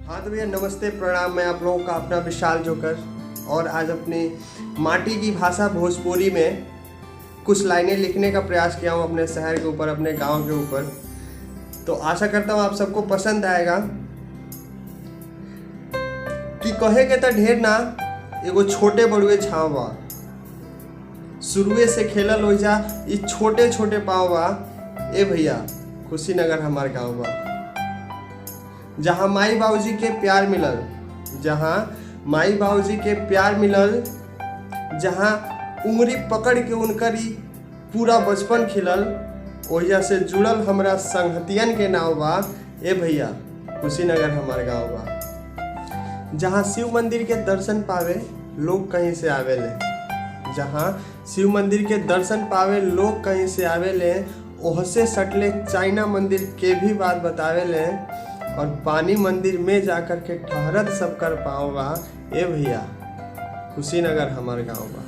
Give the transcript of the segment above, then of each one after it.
हाँ तो भैया नमस्ते प्रणाम। मैं आप लोगों का अपना विशाल जोकर और आज अपनी माटी की भाषा भोजपुरी में कुछ लाइनें लिखने का प्रयास किया हूँ अपने शहर के ऊपर, अपने गांव के ऊपर। तो आशा करता हूँ आप सबको पसंद आएगा। कि कहे के तो ढेर ना, एगो छोटे बड़ुए छाव बा, शुरुए से खेलल हो जा ये छोटे छोटे पाँव बा। ए भैया कुशीनगर हमार गाँव बा, जहाँ माई बाबूजी के प्यार मिलल, जहाँ माई बाबूजी के प्यार मिलल, जहाँ उंगली पकड़ के उनकर ही पूरा बचपन खिलल, ओहिया से जुड़ल हमरा संगतियन के नाव बा। ए भैया कुशीनगर हमार गाँव बा, जहाँ शिव मंदिर के दर्शन पावे लोग कहीं से आवेले, जहाँ शिव मंदिर के दर्शन पावे लोग कहीं से आवेले, ओहसे सटले चाइना मंदिर के भी बात बतावेले, और पानी मंदिर में जाकर के ठहरत सब कर पाओ बा। ए भैया कुशीनगर हमार गाँव बा,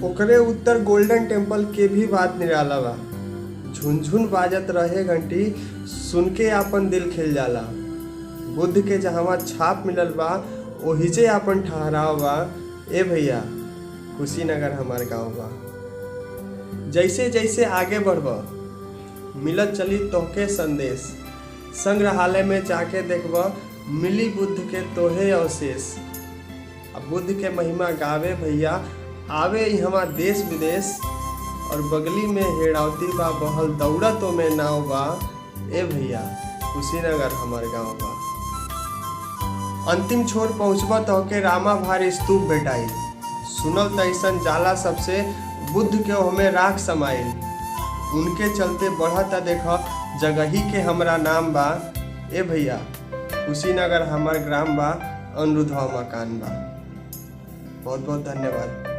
ओकरे उत्तर गोल्डन टेम्पल के भी बात निराला बा। झुनझुन बाजत रहे घंटी, सुन के आपन दिल खिल जाला। बुद्ध के जहाँ छाप मिलल बा ओहिजे आपन ठहराव बा। ए भैया कुशीनगर हमार गाँव बा। जैसे जैसे आगे बढ़ब मिलत चली तोहके संदेश, संग्रहालय में जाके देखब मिली बुद्ध के तोहे अवशेष। अब बुद्ध के महिमा गावे भैया आवे यहाँ देश विदेश, और बगली में हेड़ावती बा बहल दौड़तों में नाव बा। ए भैया कुशीनगर हमार गाँव बा। अंतिम छोर पहुँचब तोहके रामा भारी स्तूप भेटाई, सुनल तैसन जाला सबसे बुद्ध के हमें राख समाइल। उनके चलते बढ़ता देख जगही के हमरा नाम बा। ए भैया कुशीनगर हमार ग्राम बा, अनुरुधवा मकान बा। बहुत बहुत धन्यवाद।